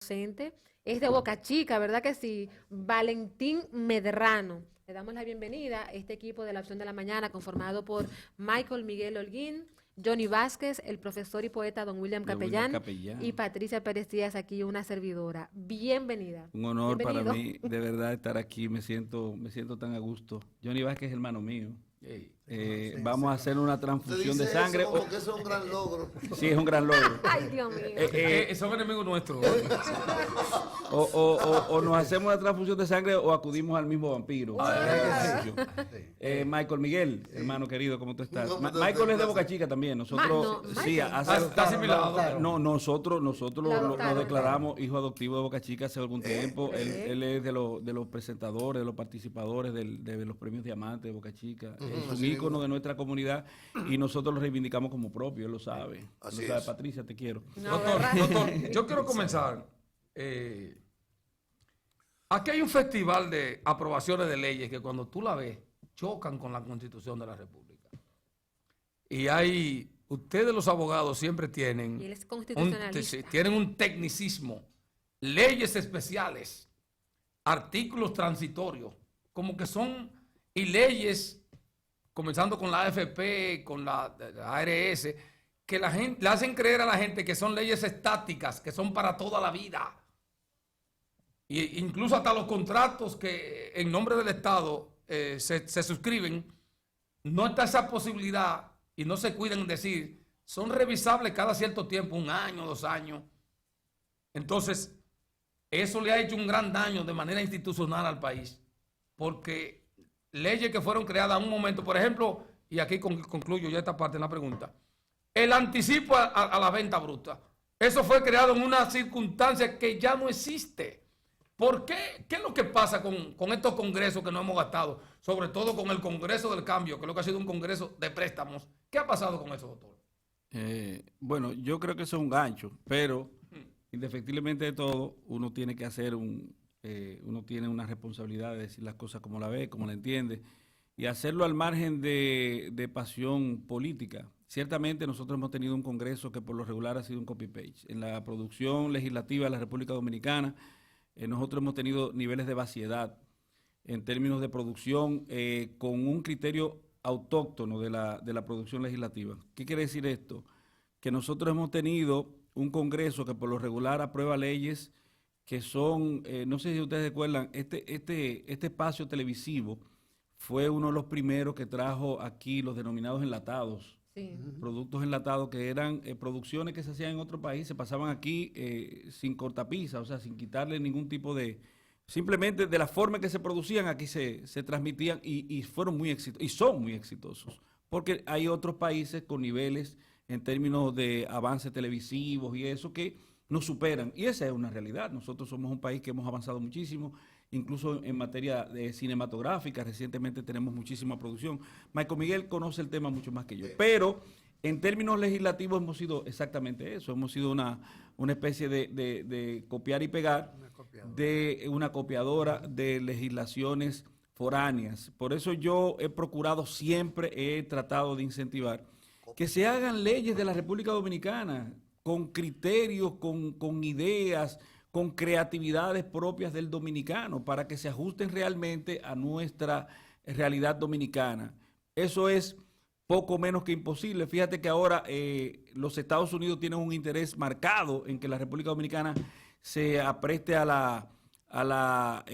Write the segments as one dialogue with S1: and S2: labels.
S1: docente, es de Boca Chica, ¿verdad que sí? Valentín Medrano. Le damos la bienvenida a este equipo de la Opción de la Mañana conformado por Michael Miguel Holguín, Johnny Vázquez, el profesor y poeta don William Capellán y Patricia Pérez Díaz, aquí una servidora. Bienvenida.
S2: Un honor
S1: Bienvenido.
S2: para mí, de verdad, estar aquí. Me siento tan a gusto. Johnny Vázquez es hermano mío. Vamos a hacer una transfusión de sangre.
S3: Eso como que eso es un gran logro.
S2: Sí, es un gran logro.
S1: Ay, Dios mío.
S4: Son enemigos nuestros.
S2: O nos hacemos una transfusión de sangre o acudimos al mismo vampiro. Michael Miguel, hermano querido, ¿cómo tú estás? Michael es de Boca Chica también. Nosotros, sí,
S4: está asimilado.
S2: No, nosotros nos declaramos hijo adoptivo de Boca Chica hace algún tiempo. Él es de los presentadores, de los participadores de los premios Diamante de Boca Chica. Es un ícono de nuestra comunidad y nosotros lo reivindicamos como propio, él lo sabe.
S3: Así
S2: lo sabe,
S3: es.
S2: Patricia, te quiero.
S1: No,
S4: Doctor, yo quiero comenzar. Aquí hay un festival de aprobaciones de leyes que cuando tú la ves, chocan con la Constitución de la República. Y ustedes los abogados siempre tienen,
S1: Y él es constitucionalista.
S4: tienen un tecnicismo, leyes especiales, artículos transitorios, como que son, y leyes, comenzando con la AFP, con la ARS, que la gente, le hacen creer a la gente que son leyes estáticas, que son para toda la vida. Y incluso hasta los contratos que en nombre del Estado se suscriben, no está esa posibilidad y no se cuidan en decir, son revisables cada cierto tiempo, 1 año, 2 años. Entonces, eso le ha hecho un gran daño de manera institucional al país, porque leyes que fueron creadas a un momento, por ejemplo, y aquí concluyo ya esta parte en la pregunta, el anticipo a la venta bruta, eso fue creado en una circunstancia que ya no existe. ¿Por qué? ¿Qué es lo que pasa con estos congresos que no hemos gastado? Sobre todo con el Congreso del Cambio, que es lo que ha sido un congreso de préstamos. ¿Qué ha pasado con eso, doctor?
S2: Bueno, yo creo que eso es un gancho, pero indefectiblemente de todo, uno tiene que hacer uno tiene una responsabilidad de decir las cosas como la ve, como la entiende, y hacerlo al margen de pasión política. Ciertamente nosotros hemos tenido un congreso que por lo regular ha sido un copy-paste. En la producción legislativa de la República Dominicana, nosotros hemos tenido niveles de vaciedad en términos de producción con un criterio autóctono de la producción legislativa. ¿Qué quiere decir esto? Que nosotros hemos tenido un congreso que por lo regular aprueba leyes que son, no sé si ustedes recuerdan, este espacio televisivo fue uno de los primeros que trajo aquí los denominados enlatados.
S1: Sí.
S2: Productos enlatados que eran producciones que se hacían en otro país, se pasaban aquí sin cortapisa, o sea, sin quitarle ningún tipo de... Simplemente de la forma en que se producían, aquí se transmitían y fueron muy exitosos, y son muy exitosos, porque hay otros países con niveles en términos de avances televisivos y eso que nos superan, y esa es una realidad. Nosotros somos un país que hemos avanzado muchísimo, incluso en materia de cinematográfica, recientemente tenemos muchísima producción. Michael Miguel conoce el tema mucho más que yo, pero en términos legislativos hemos sido exactamente eso, hemos sido una especie de copiar y pegar, de una copiadora de legislaciones foráneas. Por eso yo he procurado siempre, he tratado de incentivar que se hagan leyes de la República Dominicana con criterios, con ideas, con creatividades propias del dominicano para que se ajusten realmente a nuestra realidad dominicana. Eso es poco menos que imposible. Fíjate que ahora los Estados Unidos tienen un interés marcado en que la República Dominicana se apreste a la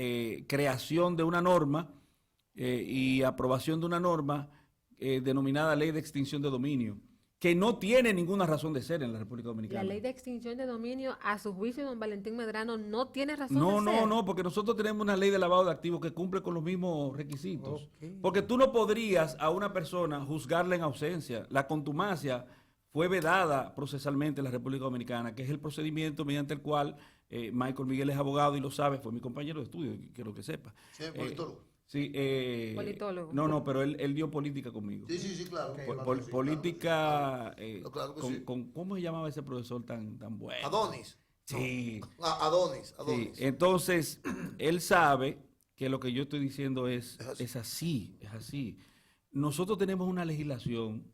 S2: creación de una norma y aprobación de una norma denominada Ley de Extinción de Dominio, que no tiene ninguna razón de ser en la República Dominicana.
S1: La ley de extinción de dominio, a su juicio, don Valentín Medrano, no tiene razón de ser.
S2: No, porque nosotros tenemos una ley de lavado de activos que cumple con los mismos requisitos. Porque tú no podrías a una persona juzgarla en ausencia. La contumacia fue vedada procesalmente en la República Dominicana, que es el procedimiento mediante el cual Michael Miguel es abogado y lo sabe, fue mi compañero de estudio, quiero que sepa.
S3: Sí, politólogo.
S2: Sí,
S1: politólogo.
S2: No, pero él dio política conmigo.
S3: Sí, claro.
S2: Política,
S3: Claro que sí.
S2: ¿cómo se llamaba ese profesor tan bueno?
S3: Adonis.
S2: Sí.
S3: No. Adonis.
S2: Sí. Entonces, él sabe que lo que yo estoy diciendo es así. Nosotros tenemos una legislación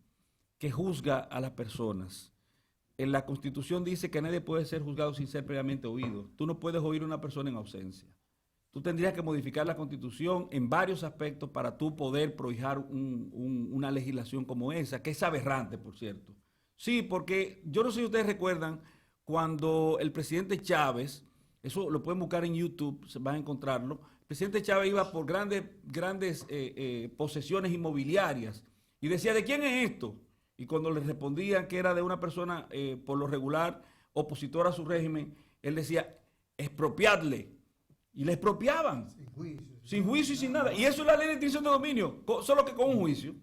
S2: que juzga a las personas en la Constitución dice que nadie puede ser juzgado sin ser previamente oído. Tú no puedes oír a una persona en ausencia. Tú tendrías que modificar la Constitución en varios aspectos para tú poder prohijar una legislación como esa, que es aberrante, por cierto. Sí, porque yo no sé si ustedes recuerdan cuando el presidente Chávez, eso lo pueden buscar en YouTube, van a encontrarlo, el presidente Chávez iba por grandes posesiones inmobiliarias y decía, ¿de quién es esto? Y cuando le respondían que era de una persona, por lo regular, opositora a su régimen, él decía, expropiadle. Y le expropiaban. Sin juicio y sin nada. Y eso es la ley de extinción de dominio, solo que con un juicio.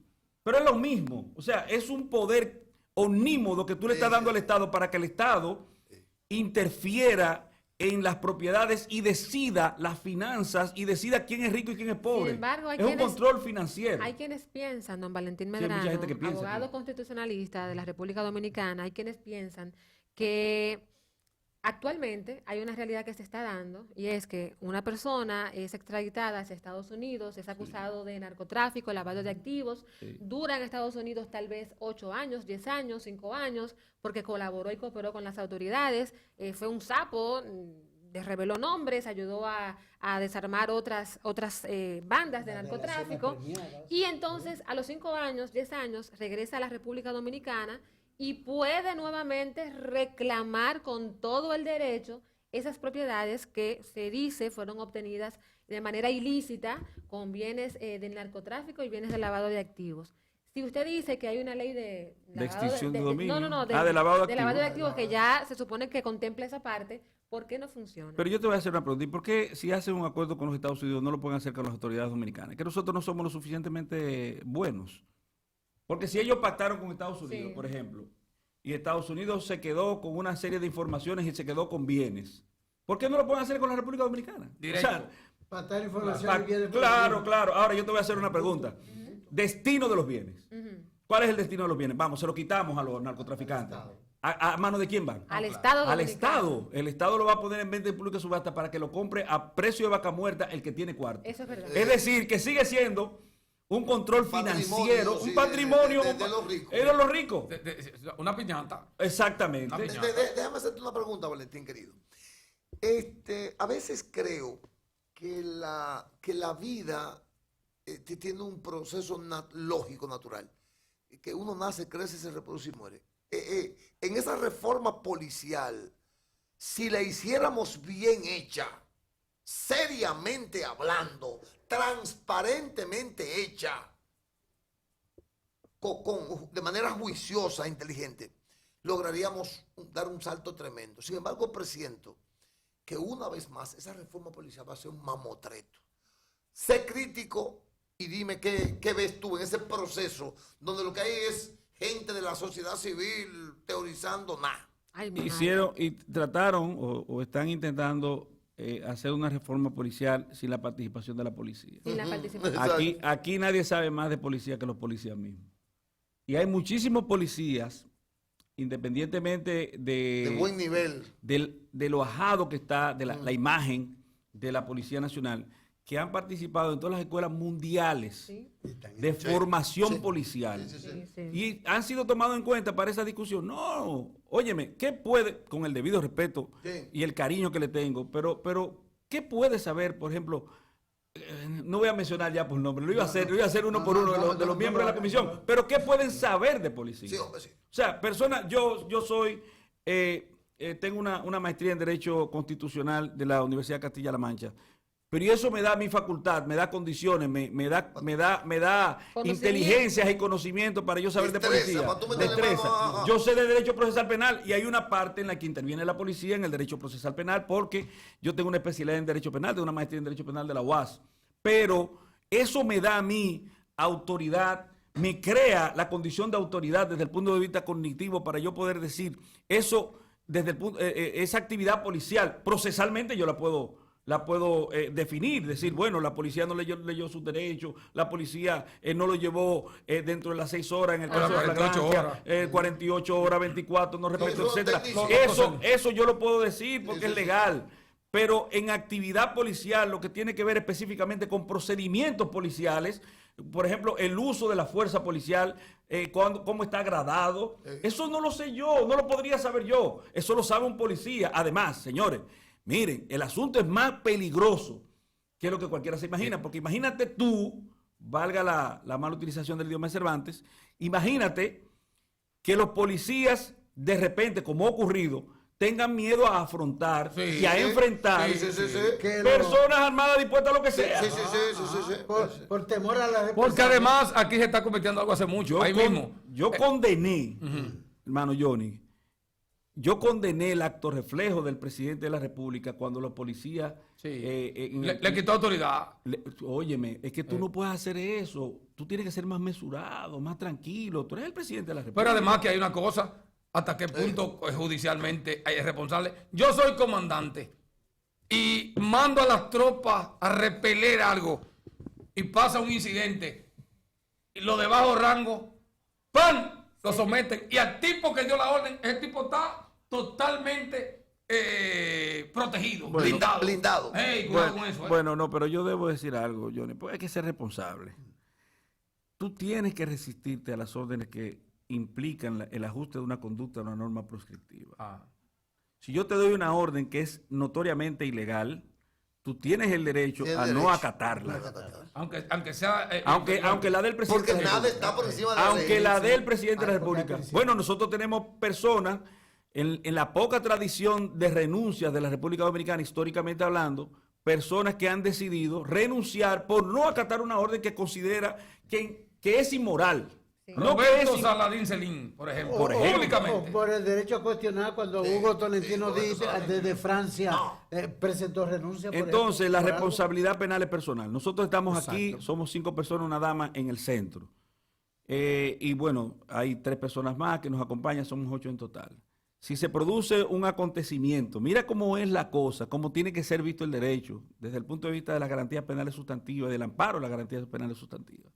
S2: Pero es lo mismo. O sea, es un poder omnímodo que tú le estás dando al Estado para que el Estado interfiera en las propiedades y decida las finanzas y decida quién es rico y quién es pobre.
S1: Sin embargo,
S2: es un control financiero.
S1: Hay quienes piensan, don Valentín
S2: hay
S1: Medrano,
S2: mucha gente que piensa
S1: abogado constitucionalista de la República Dominicana, hay quienes piensan que actualmente hay una realidad que se está dando y es que una persona es extraditada hacia Estados Unidos, es acusado de narcotráfico, lavado de activos, dura en Estados Unidos tal vez 8 años, 10 años, 5 años, porque colaboró y cooperó con las autoridades, fue un sapo, reveló nombres, ayudó a desarmar otras bandas de narcotráfico, y entonces a los 5 años, 10 años, regresa a la República Dominicana y puede nuevamente reclamar con todo el derecho esas propiedades que se dice fueron obtenidas de manera ilícita con bienes del narcotráfico y bienes de lavado de activos. Si usted dice que hay una ley de
S2: extinción de dominio.
S1: de
S2: lavado
S1: de activos que ya se supone que contempla esa parte, ¿por qué no funciona?
S2: Pero yo te voy a hacer una pregunta. ¿Y por qué si hacen un acuerdo con los Estados Unidos no lo pueden hacer con las autoridades dominicanas? Que nosotros no somos lo suficientemente buenos. Porque si ellos pactaron con Estados Unidos, por ejemplo, y Estados Unidos se quedó con una serie de informaciones y se quedó con bienes, ¿por qué no lo pueden hacer con la República Dominicana?
S4: Directo.
S2: O sea,
S5: Pactar información y bienes.
S2: claro. Ahora yo te voy a hacer una pregunta. Destino de los bienes. ¿Cuál es el destino de los bienes? Vamos, se lo quitamos a los narcotraficantes. ¿A mano de quién van?
S1: Al Estado
S2: Al
S1: dominicano.
S2: Estado. El Estado lo va a poner en venta de pública subasta para que lo compre a precio de vaca muerta el que tiene cuarto.
S1: Eso es verdad.
S2: Es decir, que sigue siendo un control financiero,
S3: sí,
S2: un patrimonio
S3: de los ricos.
S2: Es de los ricos.
S4: Una piñata.
S2: Exactamente.
S4: Una piñata.
S3: Déjame hacerte una pregunta, Valentín, querido. A veces creo que la vida tiene un proceso lógico, natural. Que uno nace, crece, se reproduce y muere. En esa reforma policial, si la hiciéramos bien hecha, seriamente hablando, transparentemente hecha, de manera juiciosa, inteligente, lograríamos dar un salto tremendo. Sin embargo, presiento que una vez más esa reforma policial va a ser un mamotreto. Sé crítico y dime qué ves tú en ese proceso donde lo que hay es gente de la sociedad civil teorizando nada.
S1: Ay, mi madre.
S2: Hicieron y trataron o están intentando hacer una reforma policial sin la participación de la policía.
S1: Sin la participación.
S2: Aquí nadie sabe más de policía que los policías mismos. Y hay muchísimos policías, independientemente
S3: De buen nivel.
S2: de lo ajado que está, de la imagen de la Policía Nacional, que han participado en todas las escuelas mundiales
S1: Sí.
S2: de formación
S3: sí.
S2: policial.
S1: Sí.
S2: Y han sido tomados en cuenta para esa discusión. No, óyeme, ¿qué puede, con el debido respeto
S3: Sí.
S2: y el cariño que le tengo, pero ¿qué puede saber, por ejemplo, no voy a mencionar ya por nombre, lo iba a hacer uno por uno de los miembros de la comisión, pero ¿qué pueden saber de policía?
S3: Sí, hombre, sí.
S2: O sea, personas, yo soy, tengo una maestría en Derecho Constitucional de la Universidad de Castilla-La Mancha. Pero y eso me da mi facultad, me da condiciones, me da inteligencias y conocimiento para yo saber
S3: Destreza,
S2: de policía.
S3: para tú meterle
S2: Destreza.
S3: mano,
S2: Yo sé de derecho procesal penal y hay una parte en la que interviene la policía en el derecho procesal penal porque yo tengo una especialidad en derecho penal, tengo una maestría en derecho penal de la UAS. Pero eso me da a mí autoridad, me crea la condición de autoridad desde el punto de vista cognitivo para yo poder decir eso desde el punto, esa actividad policial, procesalmente yo la puedo definir, decir, bueno, la policía no leyó sus derechos, la policía no lo llevó dentro de las 6 horas, en el caso de
S4: 48
S2: flagrancia, 48 horas, 24, no respeto,
S3: Eso es
S2: etcétera.
S3: tecnicismo.
S2: Eso yo lo puedo decir porque es legal. pero en actividad policial, lo que tiene que ver específicamente con procedimientos policiales, por ejemplo, el uso de la fuerza policial, cómo está gradado, eso no lo sé yo, no lo podría saber yo, eso lo sabe un policía. Además, señores, miren, el asunto es más peligroso que lo que cualquiera se imagina, porque imagínate tú, valga la mala utilización del idioma de Cervantes, imagínate que los policías de repente, como ha ocurrido, tengan miedo a afrontar y a enfrentar personas armadas dispuestas a lo que sea.
S5: Por temor a la represalia.
S4: Porque además aquí se está cometiendo algo hace mucho, ahí mismo.
S2: Yo condené, hermano Johnny, yo condené el acto reflejo del presidente de la República cuando los policías...
S4: le quitó autoridad.
S2: Óyeme, es que tú no puedes hacer eso. Tú tienes que ser más mesurado, más tranquilo. Tú eres el presidente de la República.
S4: Pero además que hay una cosa, hasta qué punto judicialmente es responsable. Yo soy comandante y mando a las tropas a repeler algo y pasa un incidente y los de bajo rango, ¡pam!, lo someten. Y al tipo que dio la orden, ese tipo está totalmente protegido, blindado. Cuidado con eso,
S2: Bueno, no, pero yo debo decir algo, Johnny, pues hay que ser responsable. Tú tienes que resistirte a las órdenes que implican el ajuste de una conducta a una norma prescriptiva. Si yo te doy una orden que es notoriamente ilegal, tú tienes el derecho a no acatarla.
S4: Aunque sea...
S2: aunque la del presidente...
S3: Porque nada está por encima de la ley.
S2: Aunque la del presidente de la República. Bueno, nosotros tenemos personas, en la poca tradición de renuncias de la República Dominicana, históricamente hablando, personas que han decidido renunciar por no acatar una orden que considera que es inmoral.
S4: Roberto Saladín Celín, por ejemplo, públicamente.
S5: O por el derecho a cuestionar cuando Hugo Tolentino desde Francia presentó renuncia.
S2: Entonces, la responsabilidad penal es personal. Nosotros estamos aquí, somos 5 personas, una dama en el centro. Y bueno, hay 3 personas más que nos acompañan, somos 8 en total. Si se produce un acontecimiento, mira cómo es la cosa, cómo tiene que ser visto el derecho, desde el punto de vista de las garantías penales sustantivas, del amparo a las garantías penales sustantivas.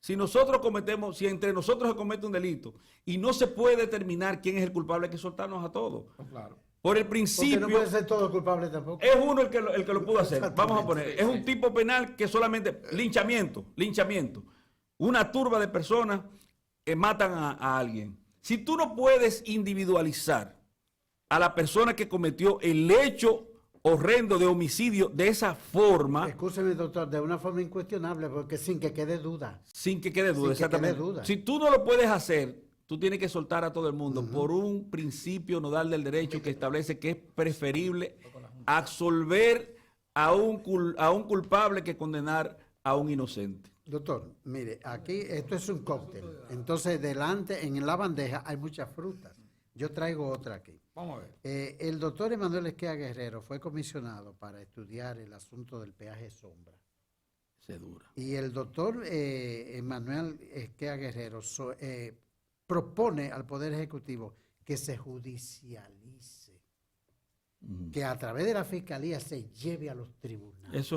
S2: Si entre nosotros se comete un delito y no se puede determinar quién es el culpable, hay que soltarnos a todos.
S4: Claro.
S2: Por el principio...
S5: Porque no puede ser todo culpable tampoco.
S2: Es uno el que lo pudo hacer. Vamos a poner, es un tipo penal que solamente... Linchamiento. Una turba de personas que matan a alguien. Si tú no puedes individualizar a la persona que cometió el hecho horrendo de homicidio de esa forma...
S5: Escúcheme, doctor, de una forma incuestionable, porque sin que quede duda.
S2: Sin que quede duda, exactamente. Si tú no lo puedes hacer, tú tienes que soltar a todo el mundo por un principio nodal del derecho que establece que es preferible absolver a un culpable que condenar a un inocente.
S5: Doctor, mire, aquí esto es un cóctel. Entonces, delante, en la bandeja, hay muchas frutas. Yo traigo otra aquí.
S4: Vamos a ver.
S5: El doctor Emanuel Esquea Guerrero fue comisionado para estudiar el asunto del peaje sombra.
S2: Se dura.
S5: Y el doctor Emanuel Esquea Guerrero propone al Poder Ejecutivo que se judicialice, que a través de la Fiscalía se lleve a los tribunales.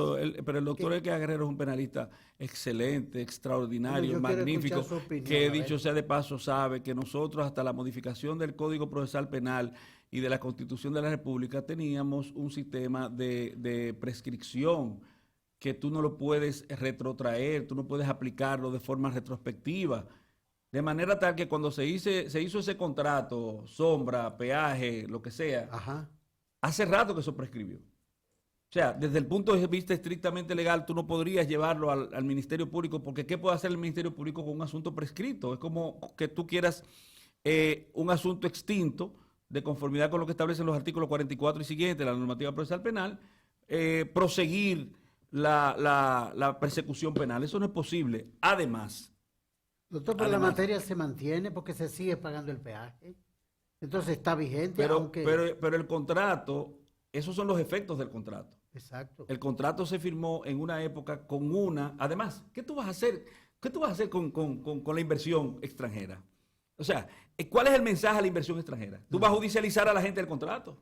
S2: Pero el doctor Esquea Guerrero es un penalista excelente, extraordinario,
S5: Yo
S2: magnífico,
S5: quiero escuchar su opinión,
S2: que
S5: a ver.
S2: dicho sea de paso sabe que nosotros hasta la modificación del Código Procesal Penal y de la Constitución de la República teníamos un sistema de prescripción que tú no lo puedes retrotraer, tú no puedes aplicarlo de forma retrospectiva. De manera tal que cuando se hizo ese contrato, sombra, peaje, lo que sea, hace rato que eso prescribió. O sea, desde el punto de vista estrictamente legal, tú no podrías llevarlo al Ministerio Público, porque ¿qué puede hacer el Ministerio Público con un asunto prescrito? Es como que tú quieras un asunto extinto, de conformidad con lo que establecen los artículos 44 y siguientes de la normativa procesal penal, proseguir la persecución penal. Eso no es posible. Además...
S5: Doctor, pero la materia se mantiene porque se sigue pagando el peaje. Entonces está vigente.
S2: Pero el contrato, esos son los efectos del contrato.
S5: Exacto.
S2: El contrato se firmó en una época con además, ¿qué tú vas a hacer? ¿Qué tú vas a hacer con la inversión extranjera? O sea, ¿cuál es el mensaje a la inversión extranjera? Tú vas a judicializar a la gente del contrato.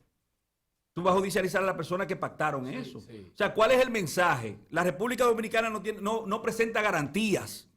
S2: Tú vas a judicializar a la persona que pactaron eso. Sí. O sea, ¿cuál es el mensaje? La República Dominicana no presenta garantías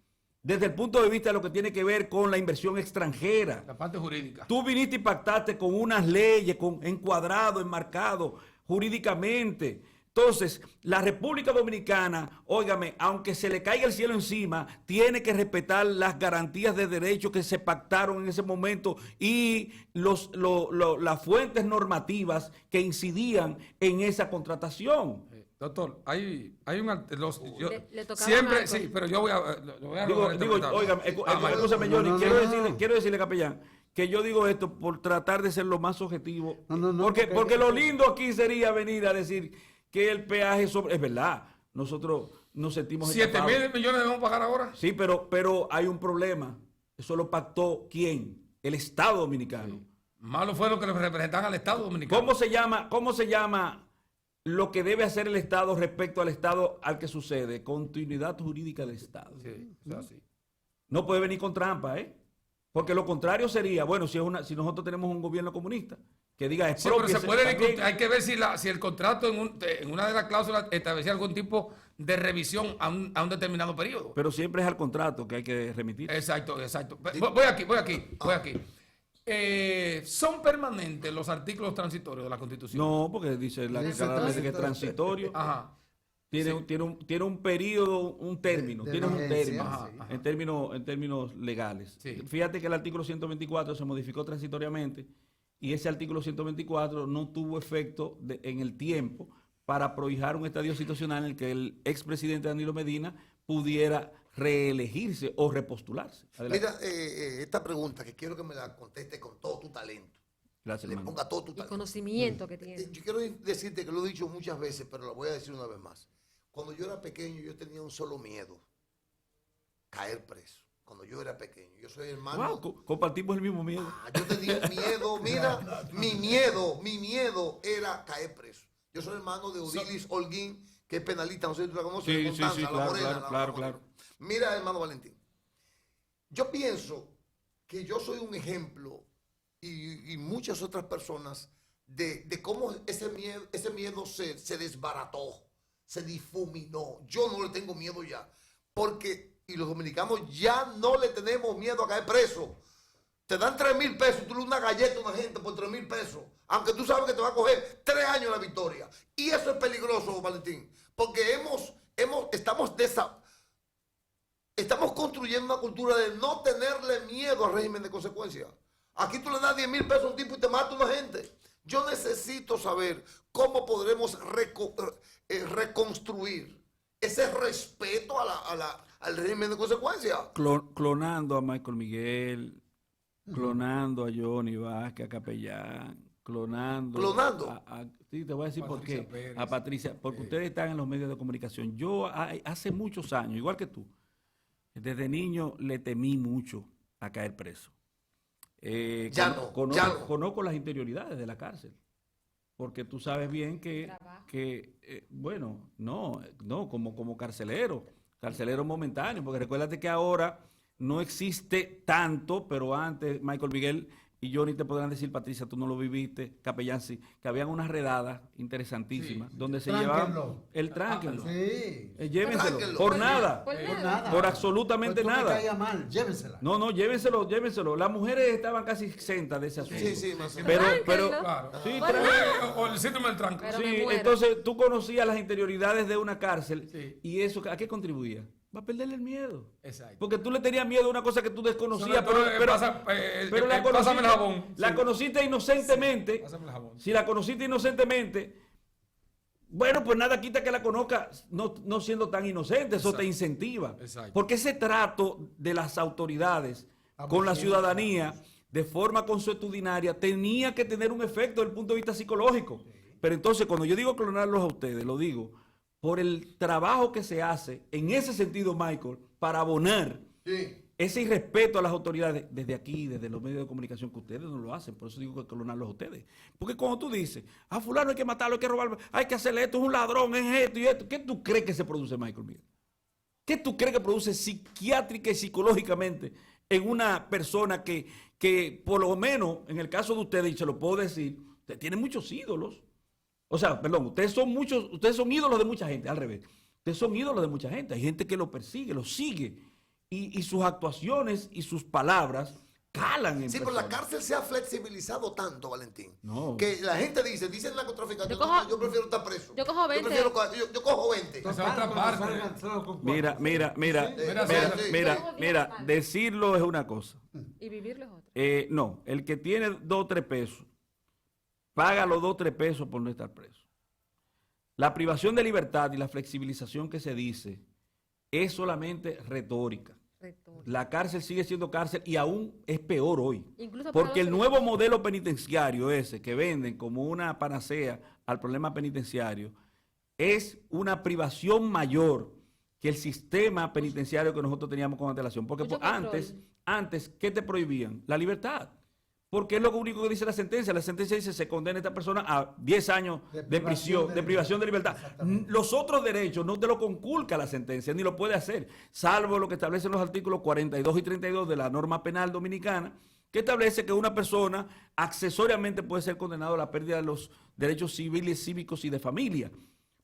S2: desde el punto de vista de lo que tiene que ver con la inversión extranjera.
S4: La parte jurídica.
S2: Tú viniste y pactaste con unas leyes, encuadrado, enmarcado, jurídicamente. Entonces, la República Dominicana, óigame, aunque se le caiga el cielo encima, tiene que respetar las garantías de derechos que se pactaron en ese momento y las fuentes normativas que incidían en esa contratación.
S4: Doctor, hay un...
S1: Le tocaba a
S4: siempre,
S1: Marco.
S4: sí, pero yo voy a
S2: Digo, óigame, escúchame, Johnny,
S5: no,
S2: quiero decirle, capellán, que yo digo esto por tratar de ser lo más objetivo.
S5: No,
S2: Porque lo lindo aquí sería venir a decir que el peaje es verdad. Nosotros nos sentimos
S4: 7.000 millones debemos pagar ahora.
S2: Sí, pero hay un problema. Eso lo pactó ¿quién? El Estado Dominicano.
S4: Malo fue lo que le representan al Estado Dominicano.
S2: ¿Cómo se llama lo que debe hacer el Estado respecto al Estado al que sucede? Continuidad jurídica del Estado.
S4: Sí, o sea, sí.
S2: No puede venir con trampa, ¿eh? Porque lo contrario sería, bueno, si nosotros tenemos un gobierno comunista que diga
S4: Sí, pero se puede
S2: también.
S4: hay que ver si el contrato en una de las cláusulas establecía algún tipo de revisión a un determinado periodo.
S2: Pero siempre es al contrato que hay que remitir.
S4: Exacto. Voy aquí. ¿Son permanentes los artículos transitorios de la Constitución?
S2: No, porque dice la
S5: Dice
S2: declaración que es transitorio.
S4: Ajá.
S2: Tiene un periodo, un término,
S5: de
S2: tiene un
S5: vigencia,
S2: término
S4: Ajá,
S5: sí.
S4: ajá.
S2: en términos legales.
S4: Sí.
S2: Fíjate que el artículo 124 se modificó transitoriamente y ese artículo 124 no tuvo efecto en el tiempo para prohijar un estadio situacional en el que el expresidente Danilo Medina pudiera reelegirse o repostularse. Adelante.
S3: Mira, esta pregunta que quiero que me la conteste con todo tu talento.
S2: Gracias,
S3: Le
S2: hermano.
S3: ponga todo tu
S1: Y
S3: talento.
S1: conocimiento que tiene.
S3: Yo quiero decirte que lo he dicho muchas veces, pero lo voy a decir una vez más. Cuando yo era pequeño, yo tenía un solo miedo: caer preso. Cuando yo era pequeño, yo soy hermano.
S2: Wow, compartimos el mismo miedo.
S3: Yo tenía miedo, mira, mi miedo era caer preso. Yo soy hermano de Odilis Holguín, que es penalista, no sé si tú la conoces,
S2: Sí,
S3: de Constanza,
S2: sí,
S3: la
S2: claro,
S3: morena,
S2: claro,
S3: la
S2: claro,
S3: morena.
S2: claro.
S3: Mira, hermano Valentín, yo pienso que yo soy un ejemplo y muchas otras personas de cómo ese miedo se desbarató, se difuminó. Yo no le tengo miedo ya, porque, y los dominicanos ya no le tenemos miedo a caer preso. Te dan 3.000 pesos, tú le das una galleta a una gente por 3.000 pesos, aunque tú sabes que te va a coger 3 años la victoria. Y eso es peligroso, Valentín, porque estamos construyendo una cultura de no tenerle miedo al régimen de consecuencias. Aquí tú le das 10.000 pesos a un tipo y te mata a una gente. Yo necesito saber cómo podremos reconstruir ese respeto al régimen de consecuencias.
S2: Clonando a Michael Miguel, clonando a Johnny Vázquez, a Capellán, clonando.
S3: ¿Clonando?
S2: Sí, te voy a decir
S4: Patricia
S2: por qué.
S4: Pérez.
S2: A Patricia, porque ustedes están en los medios de comunicación. Yo hace muchos años, igual que tú, desde niño le temí mucho a caer preso.
S3: Ya no.
S2: Conozco las interioridades de la cárcel, porque tú sabes bien bueno, no, como carcelero momentáneo, porque recuérdate que ahora no existe tanto, pero antes Michael Miguel y Johnny te podrán decir, Patricia, tú no lo viviste, Capellán sí, que habían unas redadas interesantísimas donde se llevaban el tránquenlo.
S5: Sí.
S2: Llévenselo,
S3: Tránquenlo.
S2: por nada,
S1: Por
S5: Por
S1: nada.
S5: nada.
S2: por absolutamente
S5: Pues tú
S2: nada.
S5: me caiga mal, llévensela.
S2: No, llévenselo. Las mujeres estaban casi exentas de ese asunto.
S3: Sí, más o menos.
S2: Pero,
S1: Tránquenlo.
S4: Claro.
S2: sí,
S1: Bueno.
S4: O el síndrome del tranco.
S1: Pero
S2: sí,
S1: me muero.
S2: entonces tú conocías las interioridades de una cárcel
S4: Sí.
S2: y eso, ¿a qué contribuía? Va a perderle el miedo.
S4: Exacto.
S2: Porque tú le tenías miedo a una cosa que tú desconocías,
S4: Sobre todo,
S2: pero la conociste,
S4: pásame el jabón.
S2: la
S4: Sí.
S2: conociste inocentemente.
S4: Pásame el jabón.
S2: Si la conociste inocentemente, bueno, pues nada quita que la conozcas no siendo tan inocente, eso
S4: Exacto.
S2: te incentiva.
S4: Exacto.
S2: Porque ese trato de las autoridades con la ciudadanía de forma consuetudinaria tenía que tener un efecto desde el punto de vista psicológico. Pero entonces cuando yo digo clonarlos a ustedes, lo digo por el trabajo que se hace en ese sentido, Michael, para abonar
S3: Sí.
S2: ese irrespeto a las autoridades desde aquí, desde los medios de comunicación, que ustedes no lo hacen. Por eso digo que clonarlos a ustedes. Porque cuando tú dices, a fulano hay que matarlo, hay que robarlo, hay que hacerle esto, es un ladrón, es esto y esto, ¿qué tú crees que se produce, Michael Miguel? ¿Qué tú crees que produce psiquiátrica y psicológicamente en una persona que por lo menos, en el caso de ustedes, y se lo puedo decir, ustedes tienen muchos ídolos? O sea, perdón, ustedes son ídolos de mucha gente, al revés. Ustedes son ídolos de mucha gente. Hay gente que lo persigue, lo sigue. Y sus actuaciones y sus palabras calan en
S3: Sí, pero la
S2: personas.
S3: cárcel se ha flexibilizado tanto, Valentín.
S2: No.
S3: Que la gente dice el narcotraficante,
S1: Yo
S3: no,
S1: cojo-
S3: no, yo prefiero estar preso.
S1: yo cojo 20.
S3: Yo cojo 20.
S4: Esa es otra parte.
S2: Mira,
S4: Mira,
S2: mira, decirlo es una cosa.
S1: Y vivirlo es otra.
S2: No, el que tiene 2 o 3 pesos, paga los 2 o 3 pesos por no estar preso. La privación de libertad y la flexibilización que se dice es solamente retórica.
S1: Retórica.
S2: La cárcel sigue siendo cárcel y aún es peor hoy.
S1: Incluso para
S2: Porque el
S1: los-
S2: nuevo modelo penitenciario ese que venden como una panacea al problema penitenciario es una privación mayor que el sistema penitenciario que nosotros teníamos con antelación. Porque
S1: Mucho
S2: antes, ¿qué te prohibían? La libertad. Porque es lo único que dice la sentencia. La sentencia dice se condena a esta persona a 10 años de prisión, de privación de libertad. Los otros derechos no te lo conculca la sentencia, ni lo puede hacer, salvo lo que establecen los artículos 42 y 32 de la norma penal dominicana, que establece que una persona accesoriamente puede ser condenado a la pérdida de los derechos civiles, cívicos y de familia.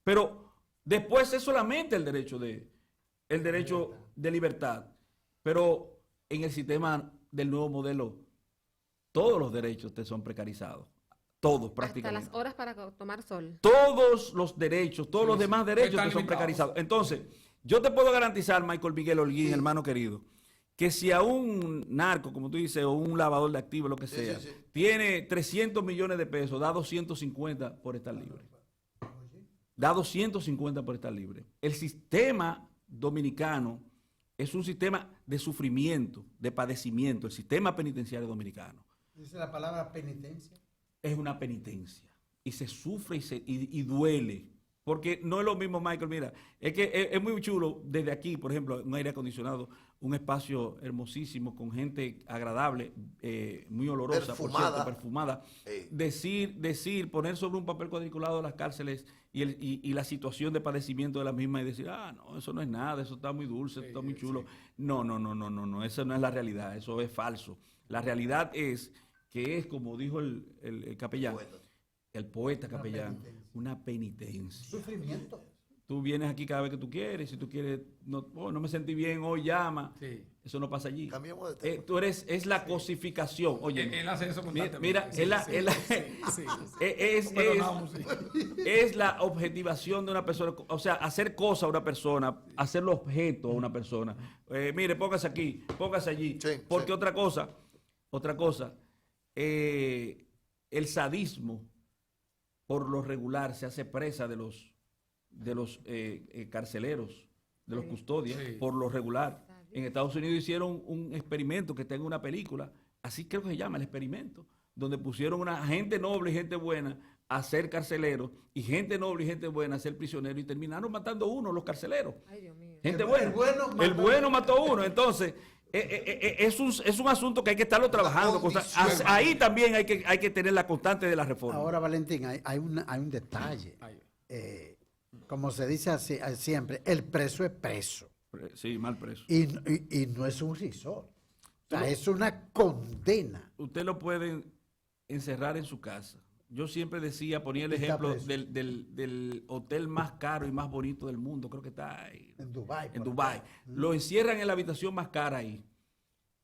S2: Pero después es solamente el derecho de libertad. Pero en el sistema del nuevo modelo, todos los derechos te son precarizados. Todos
S1: Hasta
S2: prácticamente.
S1: las horas para tomar sol.
S2: Todos los derechos, todos los demás derechos
S4: están
S2: que son
S4: limitados.
S2: precarizados. Entonces, yo te puedo garantizar, Michael Miguel Holguín, hermano querido, que si a un narco, como tú dices, o un lavador de activos, lo que sea, tiene 300 millones de pesos, da 250 por estar libre. Da 250 por estar libre. El sistema dominicano es un sistema de sufrimiento, de padecimiento, el sistema penitenciario dominicano.
S5: Dice la palabra penitencia.
S2: Es una penitencia y se sufre y duele. Porque no es lo mismo, Michael, mira, es que es muy chulo desde aquí, por ejemplo, un aire acondicionado, un espacio hermosísimo con gente agradable, muy olorosa, por cierto, perfumada. Decir, poner sobre un papel cuadriculado las cárceles y la situación de padecimiento de la misma y decir, no, eso no es nada, eso está muy dulce, eso está muy chulo. No, esa no es la realidad, eso es falso. La realidad es que es, como dijo el capellán, el poeta capellán, una penitencia.
S5: Sufrimiento.
S2: Tú vienes aquí cada vez que tú quieres, si tú quieres, no me sentí bien, hoy llama.
S4: Sí.
S2: Eso no pasa allí.
S3: Cambiemos de tema.
S2: Es la cosificación. Oye,
S4: Él hace eso constantemente.
S2: mira, es la objetivación de una persona, o sea, hacer cosa a una persona, hacerlo objeto a una persona. Mire, póngase aquí, póngase allí.
S3: Sí,
S2: porque
S3: sí.
S2: otra cosa, el sadismo por lo regular se hace presa de los carceleros, de los custodias,
S4: Sí.
S2: por lo regular. En Estados Unidos hicieron un experimento que está en una película, así creo que se llama el experimento, donde pusieron una gente noble y gente buena a ser carceleros y gente noble y gente buena a ser prisioneros y terminaron matando uno los carceleros.
S1: Ay, Dios mío.
S2: Gente
S5: El
S2: buena.
S5: bueno
S2: El bueno mató a uno. Entonces, es un asunto que hay que estarlo trabajando.
S3: condición.
S2: Ahí también hay que tener la constante de la reforma.
S5: Ahora, Valentín, hay un detalle. Como se dice así, siempre, el preso es preso.
S2: Sí, mal preso.
S5: Y no es un risor. O sea, es una condena.
S2: Usted lo puede encerrar en su casa. Yo siempre decía, ponía el
S5: Está
S2: ejemplo
S5: preso.
S2: del hotel más caro y más bonito del mundo, creo que está ahí,
S5: En Dubái.
S2: en
S5: por
S2: Dubái.
S5: ejemplo.
S2: Lo encierran en la habitación más cara ahí.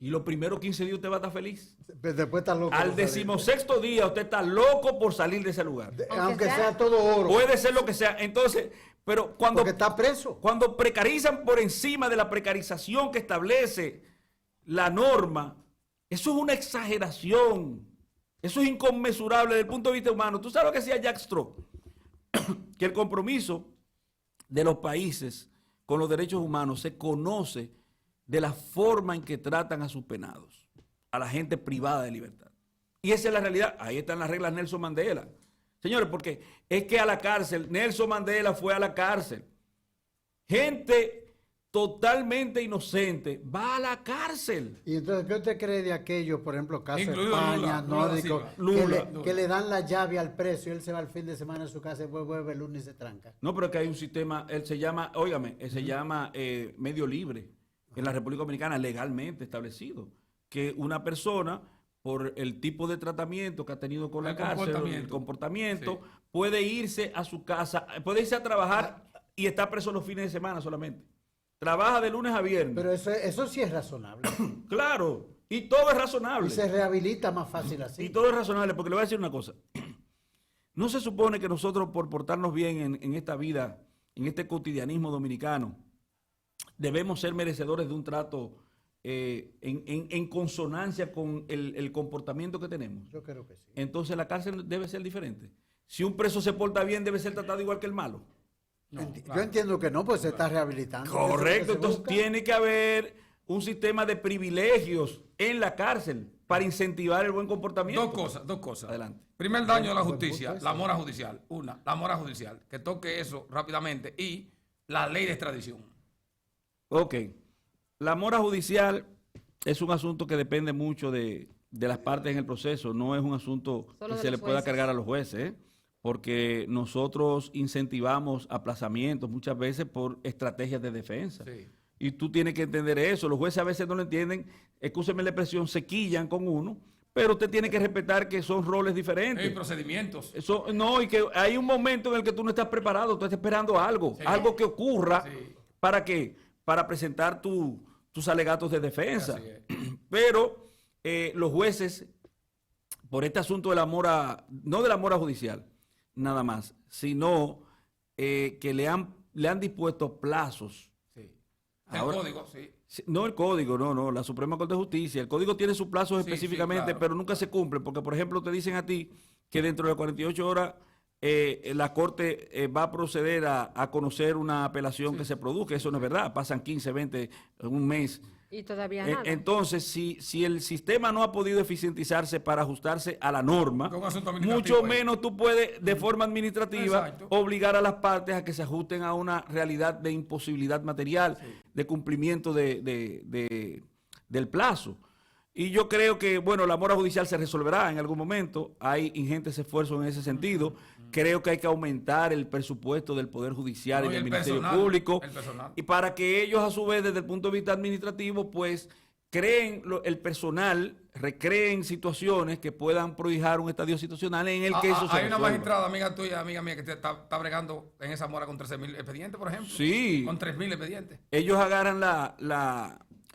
S2: Y los primeros 15 días usted va a estar feliz.
S5: Pero después está loco.
S2: Al
S5: por salir.
S2: 16º día usted está loco por salir de ese lugar.
S5: Aunque
S1: sea-
S5: sea todo oro.
S2: Puede ser lo que sea. Entonces, pero
S5: Porque está preso.
S2: cuando precarizan por encima de la precarización que establece la norma, eso es una exageración. Eso es inconmensurable desde el punto de vista humano. ¿Tú sabes lo que decía Jack Straw? Que el compromiso de los países con los derechos humanos se conoce de la forma en que tratan a sus penados, a la gente privada de libertad. Y esa es la realidad. Ahí están las reglas Nelson Mandela. Señores, porque es que a la cárcel, Nelson Mandela fue a la cárcel. Gente totalmente inocente va a la cárcel.
S5: Y entonces, ¿qué usted cree de aquello, por ejemplo, caso de
S4: Incluido
S5: España,
S4: Lula da
S5: nórdico,
S4: Silva.
S2: Lula.
S5: que le dan la llave al preso y él se va el fin de semana a su casa y vuelve el lunes y se tranca?
S2: No, pero es que hay un sistema, él se llama, óigame, él se llama medio libre en la República Dominicana, legalmente establecido, que una persona, por el tipo de tratamiento que ha tenido con la
S4: El
S2: cárcel, el comportamiento, puede irse a su casa, puede irse a trabajar y está preso los fines de semana solamente. Trabaja de lunes a viernes.
S5: Pero eso sí es razonable.
S2: Claro, Y todo es
S5: Y
S2: razonable.
S5: se rehabilita más fácil
S2: Y
S5: así.
S2: todo es razonable, porque le voy a decir una cosa. No se supone que nosotros, por portarnos bien en esta vida, en este cotidianismo dominicano, debemos ser merecedores de un trato en consonancia con el comportamiento que tenemos.
S5: Yo creo que sí.
S2: Entonces la cárcel debe ser diferente. Si un preso se porta bien, debe ser tratado igual que el malo.
S4: No,
S5: Yo
S4: claro.
S5: entiendo que no, pues se está rehabilitando. Eso es lo que
S2: Correcto,
S5: se
S2: entonces
S5: busca.
S2: tiene que haber un sistema de privilegios en la cárcel para incentivar el buen comportamiento.
S4: Dos cosas.
S2: Adelante.
S4: Primer daño a la
S5: Buen
S4: justicia,
S5: punto ese.
S4: la mora judicial. La mora judicial. Que toque eso rápidamente. Y la ley de extradición.
S2: Ok. La mora judicial es un asunto que depende mucho de las partes en el proceso. No es un asunto
S1: Solo
S2: que
S1: de
S2: se le
S1: los
S2: pueda
S1: jueces.
S2: cargar a los jueces, ¿eh? Porque nosotros incentivamos aplazamientos muchas veces por estrategias de defensa.
S4: Sí.
S2: Y tú tienes que entender eso. Los jueces a veces no lo entienden, excúseme la expresión, se quillan con uno, pero usted tiene que respetar que son roles diferentes.
S4: Hay procedimientos.
S2: Eso, no, y que hay un momento en el que tú no estás preparado, tú estás esperando algo,
S4: Sí.
S2: algo que ocurra.
S4: Sí.
S2: ¿Para qué? Para presentar tus alegatos de defensa.
S4: Así es.
S2: Pero los jueces, por este asunto de la mora, no de la mora judicial, nada más, sino que le han dispuesto plazos.
S4: Sí. El
S2: Ahora-
S4: código, sí.
S2: No el código, no, la Suprema Corte de Justicia. El código tiene sus plazos
S4: Sí,
S2: específicamente,
S4: sí, claro.
S2: pero nunca se cumplen, porque por ejemplo te dicen a ti que dentro de 48 horas la Corte va a proceder a conocer una apelación que se produzca. Eso no es verdad, pasan 15, 20, un mes.
S1: Y todavía nada.
S2: Entonces, si el sistema no ha podido eficientizarse para ajustarse a la norma,
S4: Que es un asunto administrativo
S2: mucho
S4: ahí.
S2: menos tú puedes, de forma administrativa,
S4: Exacto.
S2: obligar a las partes a que se ajusten a una realidad de imposibilidad material, de cumplimiento del plazo. Y yo creo que, bueno, la mora judicial se resolverá en algún momento. Hay ingentes esfuerzos en ese sentido. Creo que hay que aumentar el presupuesto del Poder Judicial
S4: No,
S2: y
S4: y
S2: del
S4: el
S2: Ministerio
S4: personal,
S2: Público.
S4: el personal.
S2: Y para que ellos, a su vez, desde el punto de vista administrativo, pues creen el personal, recreen situaciones que puedan prodigar un estadio situacional en el que eso se
S4: Hay una
S2: resuelva.
S4: magistrada, amiga tuya, amiga mía, que está bregando en esa mora con 13.000 expedientes, por ejemplo.
S2: Sí.
S4: Con 3.000 expedientes.
S2: Ellos agarran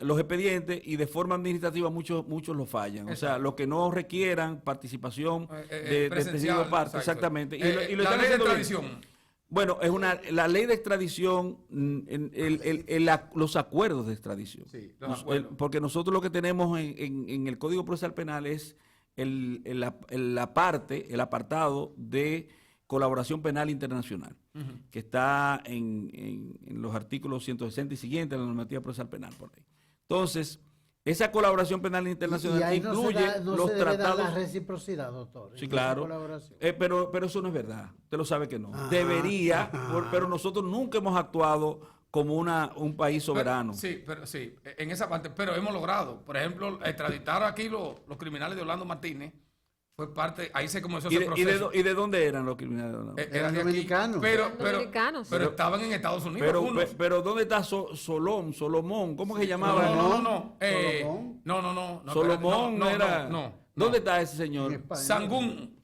S2: los expedientes y de forma administrativa muchos lo fallan. O sea,
S4: Exacto.
S2: lo que no requieran participación de
S4: presencial,
S2: testigo parte,
S4: exacto.
S2: exactamente.
S4: La
S2: están
S4: ley de
S2: haciendo bien.
S4: extradición.
S2: Bueno, la ley de extradición, los acuerdos de extradición.
S4: Sí, los acuerdos.
S2: Porque nosotros lo que tenemos en el Código Procesal Penal es el apartado de colaboración penal internacional, que está en los artículos 160 y siguientes de la normativa procesal penal por ahí. Entonces, esa colaboración penal
S5: Y
S2: internacional
S5: ahí
S2: incluye
S5: no
S2: los
S5: se debe dar
S2: tratados.
S5: la reciprocidad, doctor.
S2: Sí,
S5: en
S2: claro.
S5: esa colaboración.
S2: Pero eso no es verdad. Usted lo sabe que no.
S5: Ajá,
S2: Debería,
S5: ajá.
S2: pero nosotros nunca hemos actuado como un país soberano.
S4: Sí, en esa parte, pero hemos logrado. Por ejemplo, extraditar aquí los criminales de Orlando Martínez fue parte, ahí se comenzó ese proceso.
S2: ¿Y de dónde eran los criminales?
S5: Eran
S4: de aquí,
S5: dominicanos.
S4: Pero,
S1: Eran dominicanos.
S4: pero estaban en Estados Unidos. unos.
S2: Pero ¿dónde está Solomón? ¿Cómo se llamaba?
S5: Solomón.
S4: No.
S2: Solomón era.
S4: No.
S2: ¿Dónde está ese
S5: En
S2: señor?
S5: España.
S4: Sangún.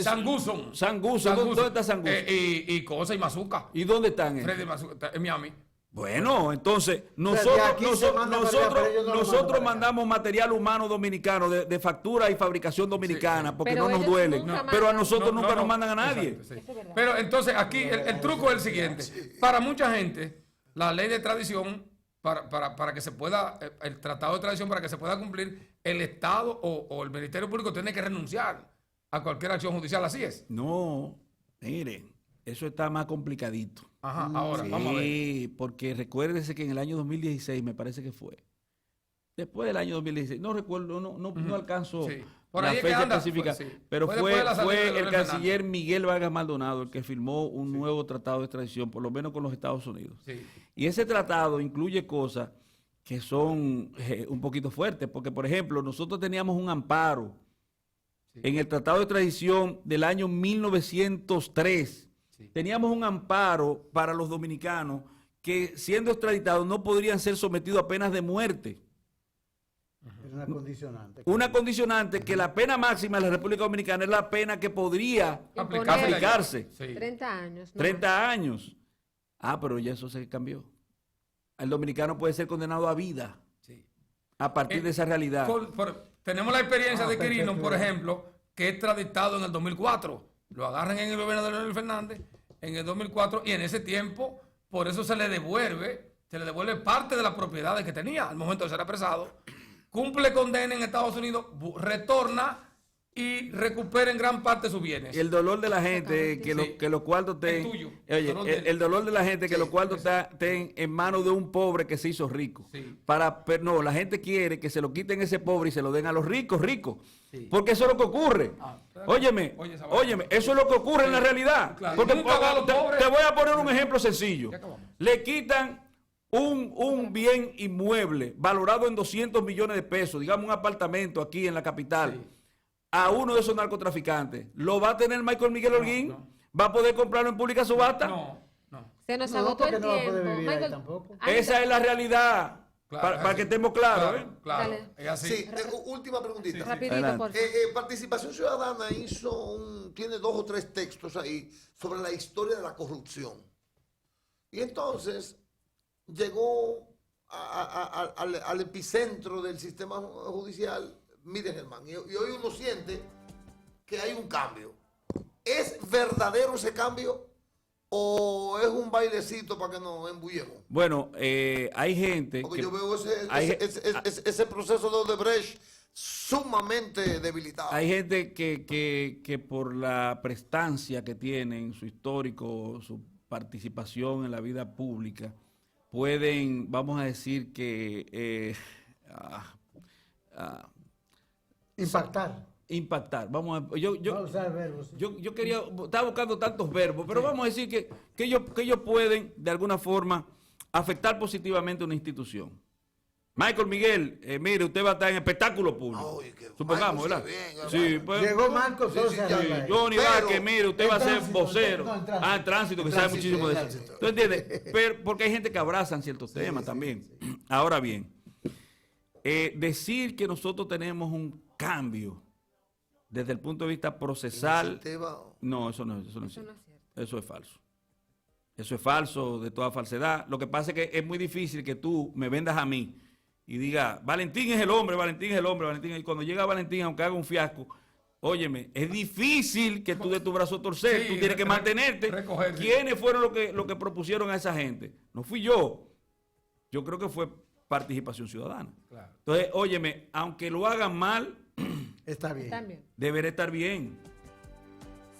S4: Sanguson.
S2: Sanguson. ¿Dónde está Sanguson?
S4: Y Cosa y Mazuca.
S2: ¿Y dónde están?
S4: Freddy Mazuca, está en Miami.
S2: Bueno, entonces
S5: de
S2: nosotros,
S5: aquí se manda para allá, pero ellos no lo mandan
S2: nosotros
S5: para acá.
S2: mandamos material humano dominicano de factura y fabricación dominicana porque
S1: Pero
S2: no nos
S1: ellos
S2: duele.
S1: nunca
S2: Pero a
S1: mandan.
S2: nosotros nunca nos mandan a nadie.
S4: Exacto, sí.
S1: Eso es verdad.
S4: Pero entonces aquí el truco es el siguiente. Para mucha gente, la ley de extradición, para que se pueda, el tratado de extradición, para que se pueda cumplir, el Estado o el Ministerio Público tiene que renunciar a cualquier acción judicial. Así es.
S2: No, miren, eso está más complicadito.
S4: Ajá, ahora, vamos a ver.
S2: Sí, porque recuérdese que en el año 2016 me parece que fue. Después del año 2016, no recuerdo, no alcanzo
S4: Sí. Por
S2: la
S4: ahí es que
S2: fecha
S4: anda,
S2: específica,
S4: pues, sí.
S2: pero
S4: Fue después de la salida de
S2: fue el
S4: Leonel
S2: canciller Miguel Vargas Maldonado el que firmó un nuevo tratado de extradición, por lo menos con los Estados Unidos.
S4: Sí.
S2: Y ese tratado incluye cosas que son un poquito fuertes, porque por ejemplo, nosotros teníamos un amparo en el tratado de extradición del año 1903.
S4: Sí.
S2: Teníamos un amparo para los dominicanos que siendo extraditados no podrían ser sometidos a penas de muerte.
S5: Es una condicionante.
S2: Una condicionante que la pena máxima de la República Dominicana es la pena que podría
S1: Imponer
S2: aplicarse.
S4: Sí.
S1: 30 años. ¿no?
S2: 30 años. Ah, pero ya eso se cambió. El dominicano puede ser condenado a vida.
S4: Sí.
S2: a partir de esa realidad.
S4: Tenemos la experiencia de Quirino,
S5: perfecto.
S4: por ejemplo, que es traditado en el 2004. Lo agarran en el gobierno de Leonel Fernández en el 2004 y en ese tiempo, por eso se le devuelve parte de las propiedades que tenía al momento de ser apresado. Cumple condena en Estados Unidos, retorna y recupera en gran parte sus bienes.
S2: El dolor de la gente
S4: Sí.
S2: que los cuartos
S4: El
S2: estén.
S4: tuyo.
S2: Oye,
S4: dolor de él.
S2: el dolor de la gente que
S3: Sí,
S2: los cuartos estén en manos de un pobre que se hizo rico.
S4: Sí.
S2: Pero no, la gente quiere que se lo quiten ese pobre y se lo den a los ricos.
S4: Sí.
S2: Porque eso es lo que ocurre. Óyeme,
S4: Oye, esa vaina.
S2: eso es lo que ocurre en la realidad.
S4: Claro.
S2: Porque
S4: Nunca va a los pobres.
S2: te voy a poner un ejemplo sencillo.
S4: Ya acabamos.
S2: Le quitan un bien inmueble valorado en 200 millones de pesos, digamos un apartamento aquí en la capital,
S4: Sí.
S2: a uno de esos narcotraficantes. ¿Lo va a tener Michael Miguel Holguín?
S4: no.
S2: ¿Va a poder comprarlo en pública subasta?
S4: No.
S1: Se nos
S5: No,
S1: agotó
S5: porque
S1: el
S5: no va a
S1: tiempo.
S5: poder vivir ahí
S1: Michael,
S5: tampoco.
S2: Esa es la realidad.
S4: Claro,
S2: para
S4: es así.
S2: que estemos claros.
S4: Claro,
S1: Dale.
S4: es así.
S3: Sí, última preguntita.
S1: rapidito,
S2: Adelante.
S1: por favor.
S3: Participación Ciudadana tiene 2 o 3 textos ahí sobre la historia de la corrupción. Y entonces llegó al epicentro del sistema judicial, miren Germán, y hoy uno siente que hay un cambio. ¿Es verdadero ese cambio o es un bailecito para que nos embullemos?
S2: Bueno, hay gente
S3: Porque
S2: que...
S3: yo veo
S2: hay-
S3: ese proceso de Odebrecht sumamente debilitado.
S2: Hay gente que por la prestancia que tienen, su histórico, su participación en la vida pública, pueden, vamos a decir que
S5: Impactar.
S2: Vamos a,
S5: Vamos a usar verbos.
S2: yo quería, estaba buscando tantos verbos, pero vamos a decir que ellos pueden, de alguna forma, afectar positivamente una institución. Michael Miguel, mire, usted va a estar en espectáculo público.
S3: Ay, que
S2: Supongamos,
S3: Michael
S2: ¿verdad?
S3: se ve bien,
S2: Sí, pues,
S5: Llegó Marcos
S3: Sí, sí,
S5: Sosa.
S3: ya,
S5: arriba ahí.
S2: Johnny
S3: Pero-
S2: Vázquez, mire, usted va a
S5: En
S2: ser
S5: tránsito,
S2: vocero.
S5: no, en tránsito.
S2: En tránsito, que
S5: En
S2: sabe
S5: tránsito,
S2: muchísimo de
S5: en
S2: eso.
S5: tránsito.
S2: ¿Tú entiendes? Pero, porque hay gente que abrazan ciertos temas también. Ahora bien, decir que nosotros tenemos un cambio desde el punto de vista procesal, no, eso no es
S1: Eso no
S2: cierto.
S1: es cierto.
S2: Eso es falso. Eso es falso, de toda falsedad. Lo que pasa es que es muy difícil que tú me vendas a mí y digas, Valentín es el hombre, Valentín es el hombre, Valentín. Y cuando llega Valentín, aunque haga un fiasco, óyeme, es difícil que tú de tu brazo torcer,
S4: Sí,
S2: tú tienes que mantenerte.
S4: recoger, sí.
S2: ¿Quiénes fueron los que propusieron a esa gente? No fui yo. Yo creo que fue participación ciudadana.
S4: Claro.
S2: Entonces, óyeme, aunque lo hagan mal,
S5: Está bien.
S1: También.
S2: deberá estar bien.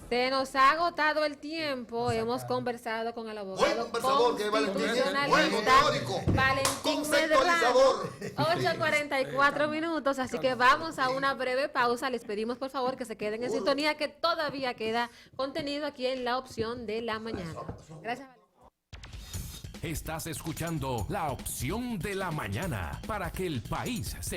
S1: Se nos ha agotado el tiempo. Hemos conversado con el abogado
S3: Buen conversador que es Valentín, buen
S1: constitucionalista
S3: teórico,
S1: Valentín Medrano.
S3: conceptualizador.
S1: 8:44 minutos, así que vamos a una breve pausa. Les pedimos por favor que se queden en sintonía, que todavía queda contenido aquí en La Opción de la Mañana. Gracias, Valentín.
S6: Estás escuchando La Opción de la Mañana para que el país se